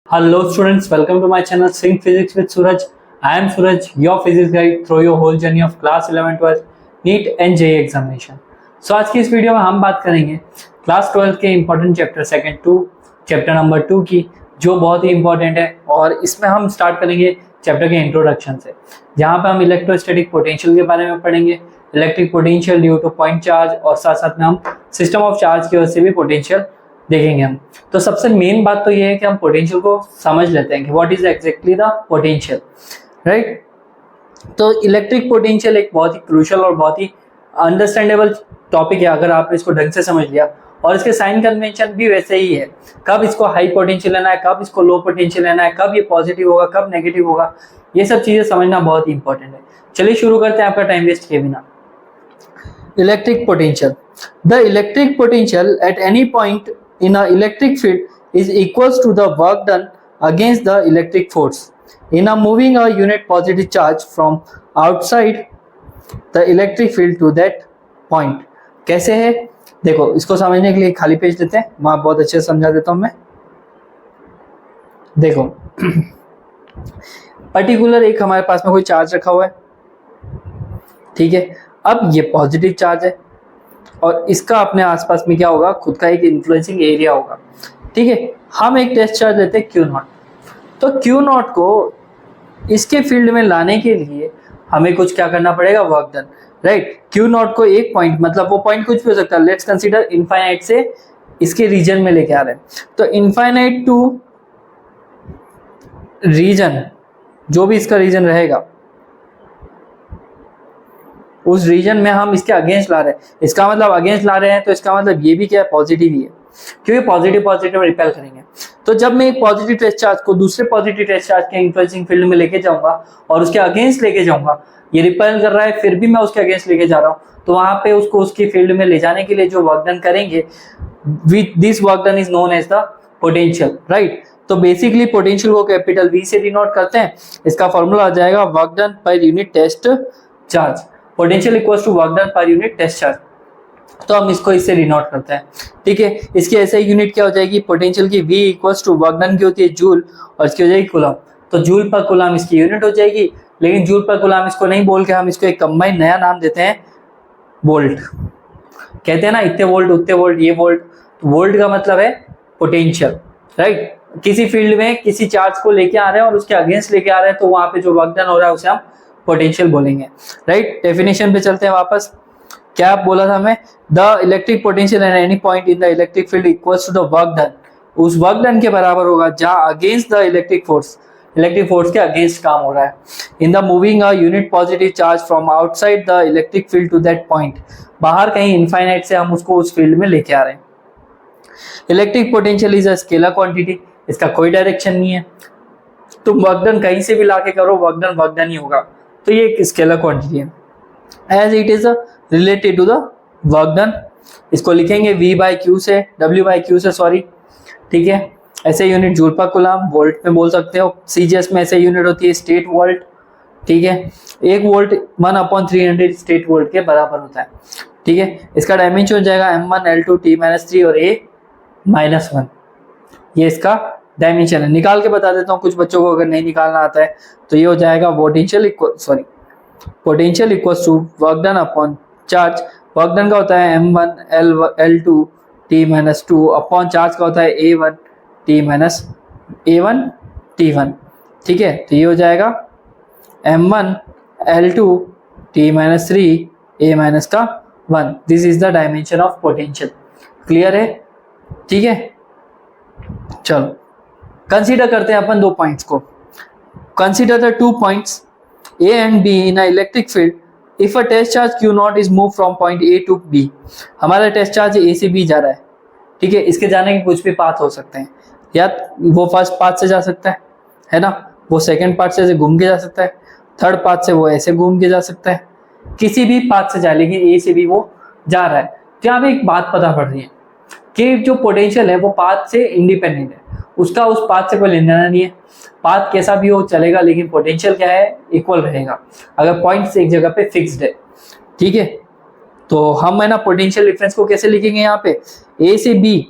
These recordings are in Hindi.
Hello students, welcome to my channel Sync Physics with Suraj. I am Suraj, your physics guide through your whole journey of class 11, 12, NEET and JEE examination. So आज की इस वीडियो में हम बात करेंगे क्लास 12 के important chapter second 2 chapter number 2 की, जो बहुत ही इंपॉर्टेंट है। और इसमें हम स्टार्ट करेंगे चैप्टर के इंट्रोडक्शन से, जहाँ पे हम इलेक्ट्रोस्टैटिक पोटेंशियल के बारे में पढ़ेंगे, electric potential due to point charge, और साथ साथ में हम सिस्टम ऑफ चार्ज की वजह से भी पोटेंशियल देखेंगे हम। तो सबसे मेन बात तो ये है कि हम पोटेंशियल को समझ लेते हैं कि what is exactly the potential, right. तो इलेक्ट्रिक पोटेंशियल एक बहुत ही क्रूशियल और बहुत ही अंडरस्टैंडेबल टॉपिक है अगर आपने इसको ढंग से समझ लिया। और इसके साइन कन्वेंशन भी वैसे ही है, कब इसको हाई पोटेंशियल लेना है, कब इसको लो पोटेंशियल लेना है, कब ये पॉजिटिव होगा, कब नेगेटिव होगा, ये सब चीजें समझना बहुत ही इंपॉर्टेंट है। चलिए शुरू करते हैं आपका टाइम वेस्ट किए बिना। Electric potential, the electric potential at any point in a electric field is equals to the work done against the electric force in a moving a unit positive charge from outside the electric field to that point। कैसे है देखो, इसको समझने के लिए खाली पेज लेते हैं, वहां बहुत अच्छे से समझा देता हूं मैं। देखो पर्टिकुलर एक हमारे पास में कोई चार्ज रखा हुआ है, ठीक है। अब ये पॉजिटिव चार्ज है और इसका अपने आसपास में क्या होगा, खुद का एक इन्फ्लुएंसिंग एरिया होगा, ठीक है। हम एक टेस्ट चार्ज लेते हैं Q0, तो Q0 को इसके फील्ड में लाने के लिए हमें कुछ क्या करना पड़ेगा, वर्क डन, राइट। Q0 को एक पॉइंट, मतलब वो पॉइंट कुछ भी हो सकता है, लेट्स कंसीडर इनफाइनाइट से इसके रीजन में लेके आ रहे हैं, तो इनफाइनाइट टू रीजन, जो भी इसका रीजन रहेगा उस रीजन में हम इसके अगेंस्ट ला रहे हैं। इसका मतलब अगेंस्ट ला रहे हैं तो इसका मतलब ये भी क्या है, पॉजिटिव ही है, क्योंकि पॉजिटिव पॉजिटिव रिपेल करेंगे। तो जब मैं एक पॉजिटिव टेस्ट चार्ज को दूसरे पॉजिटिव टेस्ट चार्ज के इन्फ्लुएंसिंग फील्ड में लेके जाऊंगा और उसके अगेंस्ट लेके जाऊंगा, ये रिपेल कर रहा है फिर भी मैं उसके अगेंस्ट लेके जा रहा हूँ, तो वहां पे उसको उसकी फील्ड में ले जाने के लिए जो वर्क डन करेंगे, this work done is known as the potential, right. तो बेसिकली पोटेंशियल को कैपिटल V से डिनोट करते हैं। इसका फॉर्मूला आ जाएगा work done per unit test charge, potential equals to work done per unit test charge. तो हम इसको इससे डिनोट करते हैं, ठीक है। इसकी ऐसे यूनिट क्या हो जाएगी, पोटेंशियल की V equals to work done की होती है जूल, और इसकी हो जाएगी कूलम, तो जूल पर कूलम इसकी यूनिट हो जाएगी। लेकिन जूल पर कूलम इसको नहीं बोल के हम इसको एक कंबाइंड नया नाम देते हैं, वोल्ट। कहते हैं ना इतने वोल्ट उतने वोल्ट, ये वोल्ट, तो वोल्ट का मतलब है पोटेंशियल, राइट। किसी फील्ड में किसी चार्ज को लेके आ रहे हैं और उसके अगेंस्ट लेके आ रहे हैं, तो वहां पे जो वर्क डन हो रहा है उसे हम पोटेंशियल बोलेंगे, राइट। डेफिनेशन पे चलते हैं वापस। क्या बोला था हमें, the electric potential at any point in the electric field equals to the work done, उस वर्क डन के बराबर होगा जहां अगेंस्ट द इलेक्ट्रिक फोर्स के अगेंस्ट काम हो रहा है, in the moving a unit positive charge from outside the electric field to that point, बाहर कहीं इनफाइनाइट से हम उसको उस फील्ड में लेके आ रहे हैं। Electric potential is a scalar quantity, इसका कोई डायरेक्शन नहीं है, तुम वर्क डन कहीं से भी लाके करो, वर्क डन ही होगा, तो ये एक स्केलर क्वांटिटी है। As it is related to the work done, इसको लिखेंगे W by Q से, सॉरी, ठीक है। ऐसे unit joule per coulomb, volt में बोल सकते हो। CGS में ऐसे यूनिट होती है स्टेट वोल्ट, ठीक है। 1 वोल्ट 1/300 स्टेट वोल्ट के बराबर होता है, ठीक है। इसका डायमेंशन हो जाएगा M1 L2 T-3 और A-1, ये इसका डायमेंशन है। निकाल के बता देता हूँ कुछ बच्चों को अगर नहीं निकालना आता है, तो ये हो जाएगा potential equals to work done upon charge. Work done का होता है M1 L2 T-2 upon charge का होता है A1 T-1, ठीक है। तो ये हो जाएगा M1 L2 T-3 A-1, this is the dimension of potential. Clear है, ठीक है। चलो कंसीडर करते हैं अपन 2 पॉइंट्स को। Consider the 2 points A and B in an electric field if a test charge Q0 is moved from point A to B। हमारा टेस्ट चार्ज A से B जा रहा है, ठीक है। इसके जाने के कुछ भी पाथ हो सकते हैं, या वो फर्स्ट पाथ से जा सकता है ना, वो सेकंड पाथ से ऐसे घूम के जा सकता है, थर्ड पाथ से वो ऐसे घूम के जा सकता है, किसी भी पाथ से जाए, लेकिन A से B वो जा रहा है। तो यहाँ पे एक बात पता पड़ रही है कि जो पोटेंशियल है वो पाथ से इंडिपेंडेंट है, उसका उस पाथ से कोई लेना देना नहीं है। पाथ कैसा भी हो चलेगा, लेकिन पोटेंशियल क्या है, इक्वल रहेगा अगर पॉइंट्स एक जगह पे फिक्स्ड है, ठीक है। तो हम है ना पोटेंशियल डिफरेंस को कैसे लिखेंगे, यहाँ पे A से B,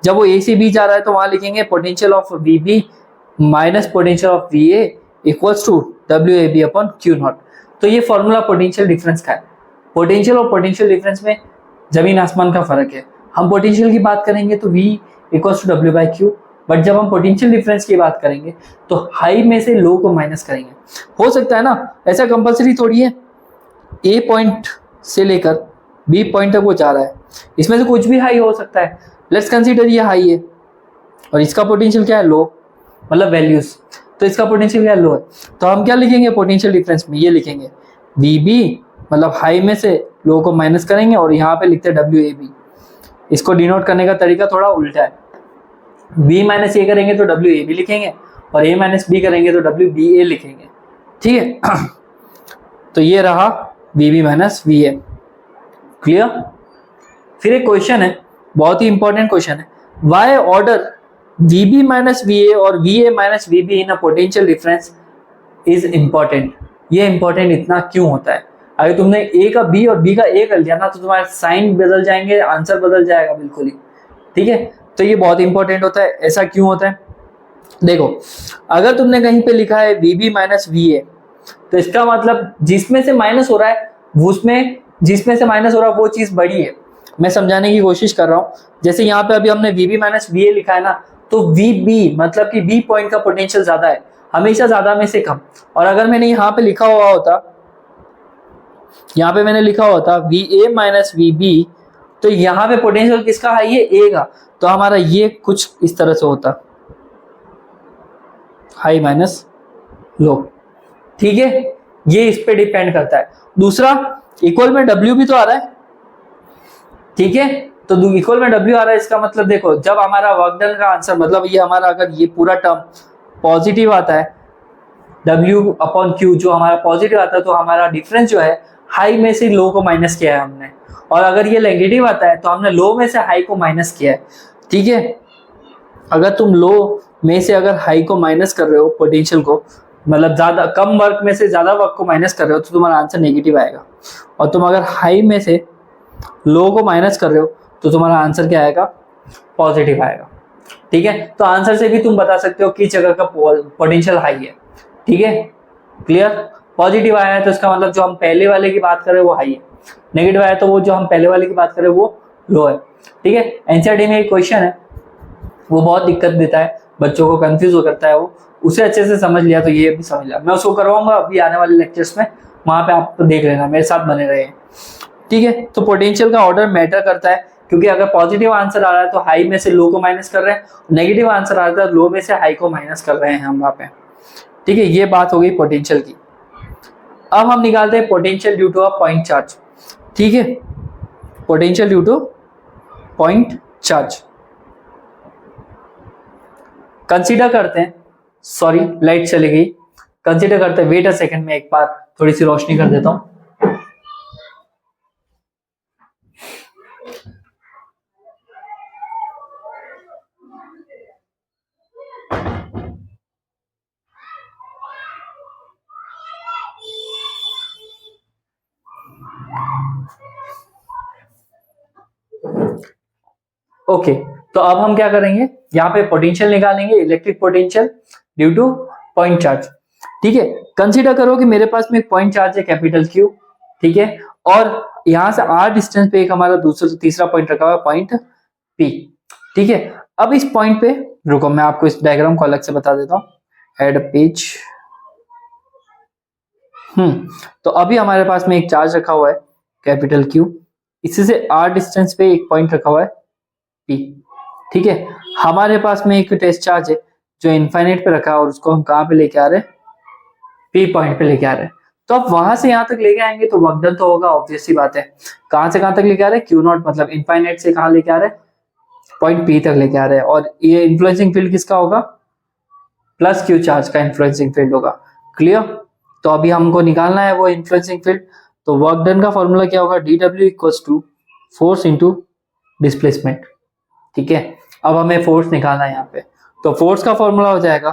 जब वो A से B जा रहा है तो वहां लिखेंगे potential of VB minus potential of V A equals to W A B upon Q naught. तो ये फॉर्मूला पोटेंशियल डिफरेंस का है। पोटेंशियल और पोटेंशियल डिफरेंस में जमीन आसमान का फर्क है। हम पोटेंशियल की बात करेंगे तो V equals to W by Q, but जब हम पोटेंशियल डिफरेंस की बात करेंगे तो हाई में से लो को माइनस करेंगे। हो सकता है ना, ऐसा कंपलसरी थोड़ी है, ए पॉइंट से लेकर बी पॉइंट तक वो जा रहा है, इसमें से कुछ भी हाई हो सकता है। लेट्स कंसीडर ये हाई है और इसका पोटेंशियल क्या है, लो, मतलब वैल्यूज, तो इसका पोटेंशियल क्या है, लो है। तो हम क्या लिखेंगे पोटेंशियल डिफरेंस में, ये लिखेंगे वी बी, मतलब हाई में से लो को माइनस करेंगे और यहाँ पे लिखते हैं डब्ल्यू ए बी। इसको डिनोट करने का तरीका थोड़ा उल्टा है, बी माइनस ए करेंगे तो डब्ल्यू ए बी लिखेंगे और ए माइनस बी करेंगे तो डब्ल्यू बी ए लिखेंगे, ठीक है। तो ये रहा B B minus V A, clear. फिर एक क्वेश्चन है, बहुत ही इंपॉर्टेंट क्वेश्चन है, why order V B minus V A और V A minus V B in a potential difference is important. ये इंपॉर्टेंट इतना क्यों होता है? अगर तुमने ए का बी और बी का ए कर लिया ना तो तुम्हारे साइन बदल जाएंगे, आंसर बदल जाएगा बिल्कुल ही, ठीक है। तो ये बहुत इंपॉर्टेंट होता है। ऐसा क्यों होता है? देखो, अगर तुमने कहीं पे लिखा है V B minus V A, तो इसका मतलब जिसमें से माइनस हो रहा है उसमें, जिसमें से माइनस हो रहा है वो चीज बड़ी है। मैं समझाने की कोशिश कर रहा हूँ। जैसे यहाँ पे अभी हमने V B minus V A लिखा है ना, तो वी बी मतलब कि बी पॉइंट का पोटेंशियल ज्यादा है, हमेशा ज्यादा में से कम। और अगर मैंने यहाँ पे लिखा हुआ होता, यहाँ पे मैंने लिखा हुआ था V A minus V B, तो यहाँ पे पोटेंशियल किसका हाई है, ए का, तो हमारा ये कुछ इस तरह से होता, हाई माइनस लो, ठीक है। ये इस पे डिपेंड करता है। दूसरा, इक्वल में डब्ल्यू भी तो आ रहा है, ठीक है। तो इक्वल में डब्ल्यू आ रहा है, इसका मतलब देखो, जब हमारा वर्क डन का आंसर, मतलब ये हमारा अगर ये पूरा टर्म पॉजिटिव आता है, डब्ल्यू अपॉन क्यू जो हमारा पॉजिटिव आता है, तो हमारा डिफरेंस जो है हाई में से लो को माइनस किया है हमने। और अगर ये नेगेटिव आता है तो हमने लो में से हाई को माइनस किया है, ठीक है। अगर तुम लो में से अगर हाई को माइनस कर रहे हो, पोटेंशियल को, मतलब ज्यादा कम वर्क में से ज्यादा वर्क को माइनस कर रहे हो, तो तुम्हारा आंसर नेगेटिव आएगा। और तुम अगर हाई में से लो को माइनस कर रहे हो तो तुम्हारा आंसर क्या आएगा, पॉजिटिव आएगा, ठीक है। तो आंसर से भी तुम बता सकते हो किस जगह का पोटेंशियल हाई है, ठीक है, क्लियर। पॉजिटिव आया है तो इसका मतलब जो हम पहले वाले की बात कर रहे हैं वो हाई है, नेगेटिव आया तो वो जो हम पहले वाले की बात कर रहे हैं वो लो है, ठीक है। एनसीईआरटी में एक क्वेश्चन है, वो बहुत दिक्कत देता है, बच्चों को कंफ्यूज हो करता है, वो उसे अच्छे से समझ लिया तो ये भी समझ लिया। मैं उसको करवाऊंगा अभी आने वाले लेक्चर्स में, वहां पे आप देख लेना, मेरे साथ बने रहे, ठीक है। तो पोटेंशियल का ऑर्डर मैटर करता है, क्योंकि अगर पॉजिटिव आंसर आ रहा है तो हाई में से लो को माइनस कर रहे हैं, नेगेटिव आंसर आ रहा है तो लो में से हाई को माइनस कर रहे हैं हम वहां पे, ठीक है। ये बात हो गई पोटेंशियल की। अब हम निकालते हैं potential due to a point charge, ठीक है। Potential due to point charge consider करते हैं, सॉरी लाइट चली गई, कंसीडर करते हैं, वेट अ सेकंड में एक बार थोड़ी सी रोशनी कर देता हूं। ओके, तो अब हम क्या करेंगे, यहाँ पे पोटेंशियल निकालेंगे, electric potential due to point charge, ठीक है। कंसीडर करो कि मेरे पास में एक पॉइंट चार्ज है कैपिटल क्यू, ठीक है, और यहां से आर डिस्टेंस पे एक हमारा दूसरा तीसरा पॉइंट रखा हुआ है पॉइंट पी, ठीक है। अब इस पॉइंट पे रुको, मैं आपको इस डायग्राम को अलग से बता देता हूं, एड पेज। तो अभी हमारे पास में एक चार्ज रखा हुआ है कैपिटल क्यू, इसी से आर डिस्टेंस पे एक पॉइंट रखा हुआ है पी, ठीक है। हमारे पास में एक टेस्ट चार्ज है जो इनफाइनाइट पे रखा है और उसको हम कहां पे लेके आ रहे हैं, पी पॉइंट पे लेके आ रहे हैं। तो अब वहां से यहां तक लेके आएंगे तो वर्क डन तो होगा, ऑब्वियस सी बात है। कहां से कहां तक लेके आ रहे हैं, क्यू नॉट, मतलब इनफाइनाइट से कहां लेके आ रहे हैं, पॉइंट पी तक लेके आ रहे हैं। और ये इन्फ्लुएंसिंग फील्ड किसका होगा, प्लस क्यू चार्ज का इन्फ्लुएंसिंग फील्ड होगा, क्लियर। तो अभी हमको निकालना है वो इन्फ्लुएंसिंग फील्ड, तो वर्क डन का फॉर्मूला क्या होगा, d W equals to force into displacement, ठीक है। अब हमें फोर्स निकालना है यहाँ पे, तो फोर्स का फॉर्मूला हो जाएगा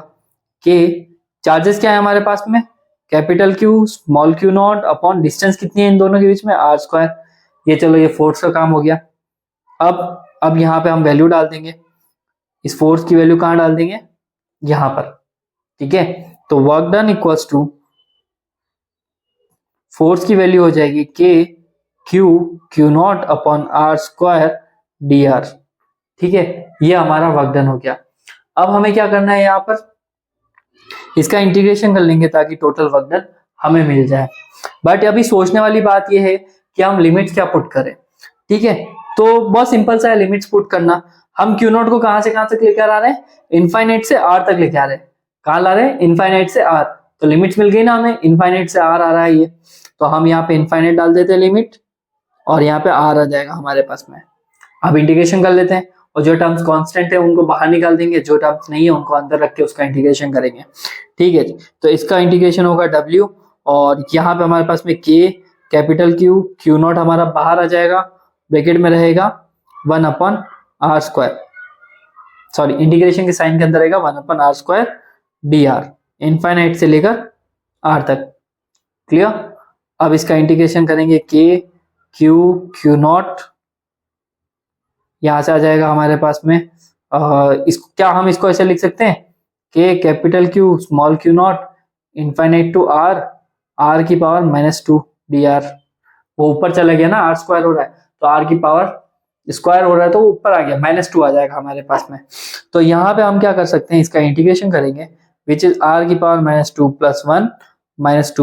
कि चार्जेस क्या है हमारे पास में, capital Q small Q naught upon distance कितनी है इन दोनों के बीच में, आर स्क्वायर। ये चलो ये फोर्स का काम हो गया। अब यहाँ पे हम वैल्यू डाल देंगे, इस फोर्स की वैल्यू कहाँ डाल देंगे, यहाँ पर, ठीक है। तो work done equals to force की वैल्यू हो जाएगी K Q Q naught upon R square d R. ठीक है, ये हमारा वर्क डन हो गया। अब हमें क्या करना है, यहाँ पर इसका इंटीग्रेशन कर लेंगे ताकि टोटल वर्क डन हमें मिल जाए। बट अभी सोचने वाली बात यह है कि हम लिमिट्स क्या पुट करें। ठीक है, तो बहुत सिंपल सा है लिमिट्स पुट करना। हम क्यू नॉट को कहां से कहां तक लेकर आ रहे हैं, इनफाइनाइट से आर तक लेके आ रहे हैं। कहां ला रहे हैं, इनफाइनाइट से आर। तो लिमिट्स मिल गई ना हमें, इनफाइनाइट से आर आ रहा है ये, तो हम यहाँ पे इनफाइनाइट डाल देते हैं लिमिट, और यहाँ पे आर आ जाएगा हमारे पास में। अब इंटीग्रेशन कर लेते हैं, और जो टर्म्स कांस्टेंट है उनको बाहर निकाल देंगे, जो टर्म्स नहीं है उनको अंदर रख के उसका इंटीग्रेशन करेंगे। ठीक है जी, तो इसका इंटीग्रेशन होगा W, और यहाँ पे हमारे पास में K capital Q Q naught हमारा बाहर आ जाएगा, ब्रैकेट में रहेगा 1 upon R square, sorry integration के साइन के अंदर रहेगा 1 upon R square d R, infinite से लेकर आर तक। क्लियर। अब इसका इंटीग्रेशन करेंगे K Q नॉट, यहां से आ जाएगा हमारे पास में इसको क्या हम इसको ऐसे लिख सकते हैं, K capital Q small Q naught infinite to R की पावर -2 dr। वो ऊपर चला गया ना, आर स्क्वायर हो रहा है तो आर की पावर स्क्वायर हो रहा है तो ऊपर आ गया, -2 आ जाएगा हमारे पास में। तो यहाँ पे हम क्या कर सकते हैं, इसका इंटीग्रेशन करेंगे विच इज आर की पावर -2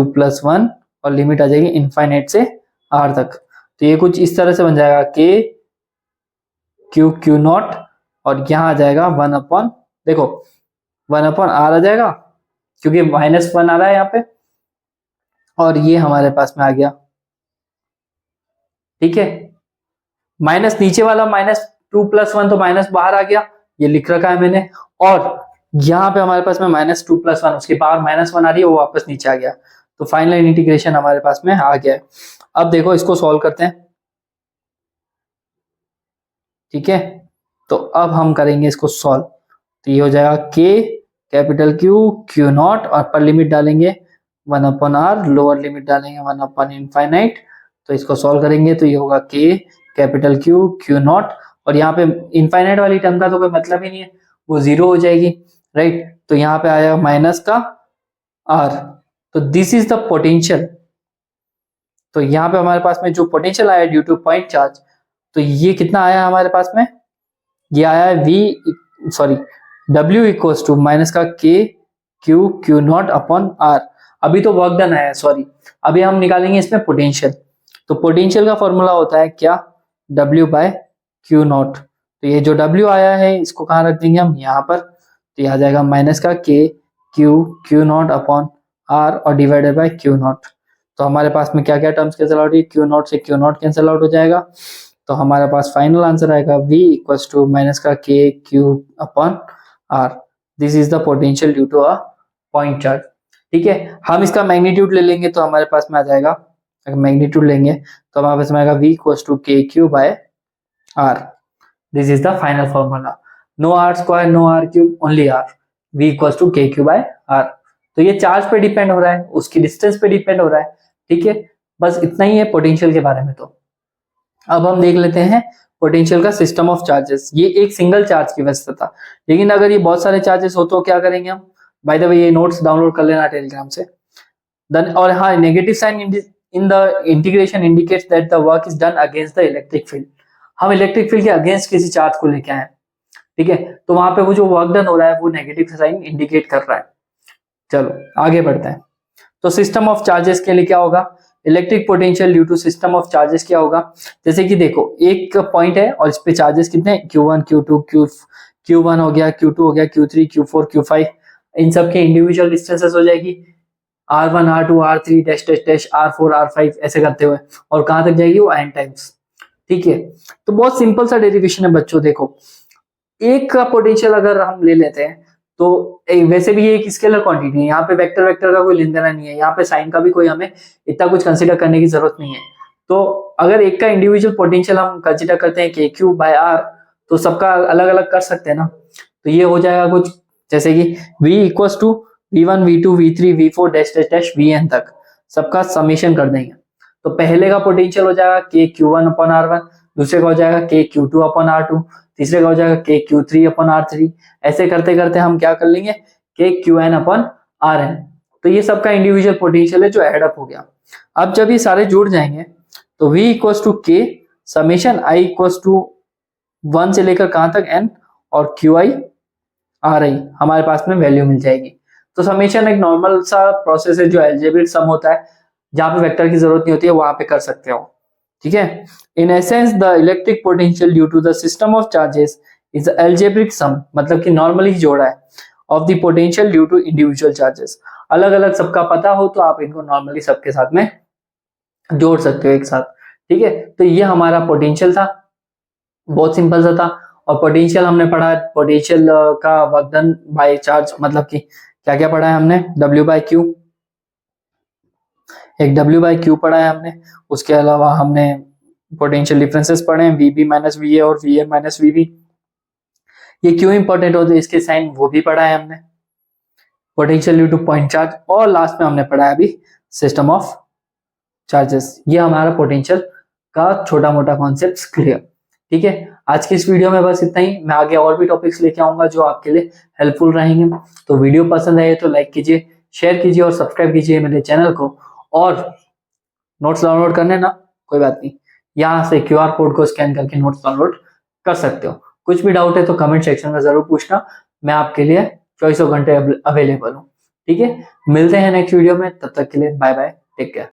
+ 1 और लिमिट आ जाएगी इनफाइनाइट से आर तक। तो ये कुछ इस तरह से बन जाएगा K Q नॉट, और यहाँ आ जाएगा 1 अपॉन, देखो 1 अपॉन आर आ जाएगा क्योंकि -1 आ रहा है यहाँ पे, और ये हमारे पास में आ गया। ठीक है, माइनस नीचे वाला -2 + 1 तो माइनस बाहर आ गया, ये लिख रखा है मैंने, और यहाँ पे हमारे पास में -2 + 1 उसकी पावर -1 आ रही है, वो वापस नीचे आ गया। तो फाइनल इंटीग्रेशन हमारे पास में आ गया है। अब देखो इसको सॉल्व करते हैं। ठीक है, तो अब हम करेंगे इसको सॉल्व। तो ये हो जाएगा K कैपिटल Q नॉट, और अपर लिमिट डालेंगे 1 अपॉन आर, लोअर लिमिट डालेंगे 1 अपॉन इनफाइनाइट। तो इसको सॉल्व करेंगे तो ये होगा K कैपिटल Q नॉट, और यहाँ पे इनफाइनाइट वाली टर्म का तो कोई मतलब ही नहीं है, वो 0 हो जाएगी, राइट। तो यहाँ पे आया माइनस का R, तो दिस इज द पोटेंशियल। तो यहाँ पे हमारे पास में जो पोटेंशियल आया ड्यू टू पॉइंट चार्ज, तो ये कितना आया हमारे पास में, ये आया है W इक्वल्स टू माइनस का Q नॉट अपॉन R। अभी तो वर्क डन आया है, सॉरी अभी हम निकालेंगे इसमें पोटेंशियल। तो पोटेंशियल का फॉर्मूला होता है क्या, W बाय Q नॉट। तो ये जो W आया है इसको कहाँ रख देंगे हम, यहाँ पर। तो ये आ जाएगा माइनस का Q नॉट अपॉन R और डिवाइडेड बाय Q नॉट। तो हमारे पास में क्या क्या टर्म्स कैंसिल आउट हुई, Q नॉट से Q नॉट कैंसिल आउट हो जाएगा। तो हमारे पास फाइनल आंसर आएगा V इक्वल्स टू माइनस का Q upon R। This is the potential due to a point charge. ठीक है, हम इसका मैग्नीट्यूड ले लेंगे तो हमारे पास में आ जाएगा, अगर मैग्नीट्यूड लेंगे तो हमारे पास में आएगा V equals to KQ by R। This is the final formula, no R square no R cube, only R, V equals to KQ by R। तो ये चार्ज पे डिपेंड हो रहा है, उसकी डिस्टेंस पे डिपेंड हो रहा है। ठीक है, बस इतना ही है पोटेंशियल के बारे में। तो अब हम देख लेते हैं पोटेंशियल का सिस्टम ऑफ चार्जेस। ये एक सिंगल चार्ज की वजह से था, लेकिन अगर ये बहुत सारे चार्जेस हो तो क्या करेंगे हम, बाय द वे ये नोट्स डाउनलोड कर लेना टेलीग्राम से। देन और हाँ, negative sign in the integration indicates that the work is done against the electric field. हम इलेक्ट्रिक फील्ड के अगेंस्ट किसी चार्ज को लेके आए, ठीक है, तो वहां पे वो जो वर्क डन हो रहा है वो नेगेटिव साइन इंडिकेट कर रहा है। चलो आगे बढ़ते हैं। तो सिस्टम ऑफ चार्जेस के लिए क्या होगा, electric potential due to system of charges क्या होगा, जैसे कि देखो एक पॉइंट है और इस पे चार्जेस कितने, Q1 Q2 Q1 हो गया, Q2 हो गया, Q3 Q4 Q5, इन सब के इंडिविजुअल डिस्टेंसेस हो जाएगी R1 R2 R3 dash dash dash R4 R5 ऐसे करते हुए, और कहां तक जाएगी वो n टाइम्स। ठीक है, तो बहुत सिंपल सा डेरिवेशन है बच्चों। देखो एक का पोटेंशियल अगर हम ले लेते हैं तो वैसे भी ये एक स्केलर क्वांटिटी है, यहाँ पे वेक्टर वेक्टर का कोई लेन देना नहीं है, यहाँ पे साइन का भी कोई हमें इतना कुछ कंसीडर करने की जरूरत नहीं है। तो अगर एक का इंडिविजुअल पोटेंशियल हम कंसीडर करते हैं KQ बाय R, तो सबका अलग अलग कर सकते हैं ना। तो ये हो जाएगा कुछ जैसे कि V equals to V1 V2 V3 V4 dash dash dash Vn तक सबका समेशन कर देंगे। तो पहले का पोटेंशियल हो जाएगा KQ1 अपॉन R1, दूसरे का हो जाएगा KQ2 अपॉन R2, तीसरे का हो जाएगा KQ3 अपॉन R3। ऐसे करते करते हम क्या कर लेंगे, K Q N upon R N. तो ये सबका इंडिविजुअल पोटेंशियल है जो एड अप हो गया। अब जब ये सारे जुड़ जाएंगे तो V इक्वल टू के समेशन I इक्वल टू 1 से लेकर कहां तक n और क्यू आई आर आई हमारे पास में वैल्यू मिल जाएगी। तो समेशन एक नॉर्मल सा प्रोसेस है जो अलजेब्रिक सम होता है, जहां पे वेक्टर की जरूरत नहीं होती है, वहां पे कर सकते हो। ठीक है, in essence the electric potential due to the system of charges is algebraic sum, मतलब कि नॉर्मली जोड़ा है, of the potential due to individual charges. अलग अलग सबका पता हो तो आप इनको नॉर्मली सबके साथ में जोड़ सकते हो एक साथ। ठीक है, तो ये हमारा पोटेंशियल था, बहुत सिंपल सा था। और पोटेंशियल हमने पढ़ा, पोटेंशियल का वर्क डन बाय चार्ज, मतलब कि क्या क्या पढ़ा है हमने, W बाय क्यू, एक W बाय क्यू पढ़ा है हमने। उसके अलावा हमने पोटेंशियल डिफरेंसेस पढ़े हैं, VB माइनस VA और VA माइनस VB। ये क्यों इंपॉर्टेंट होते हैं इसके साइन, वो भी पढ़ा है हमने, potential due to point charge. और लास्ट में हमने पढ़ा है अभी सिस्टम ऑफ चार्जेस। ये हमारा पोटेंशियल का छोटा मोटा कॉन्सेप्ट क्लियर। ठीक है, आज की इस वीडियो में बस इतना ही। मैं आगे और भी टॉपिक्स लेके आऊंगा जो आपके लिए हेल्पफुल रहेंगे। तो वीडियो पसंद आए तो लाइक कीजिए, शेयर कीजिए और सब्सक्राइब कीजिए मेरे चैनल को। और नोट्स डाउनलोड करने ना, कोई बात नहीं, यहाँ से QR कोड को स्कैन करके नोट्स डाउनलोड कर सकते हो। कुछ भी डाउट है तो कमेंट सेक्शन में जरूर पूछना, मैं आपके लिए चौबीसों घंटे अवेलेबल हूँ। ठीक है, मिलते हैं नेक्स्ट वीडियो में, तब तक के लिए बाय बाय, टेक केयर।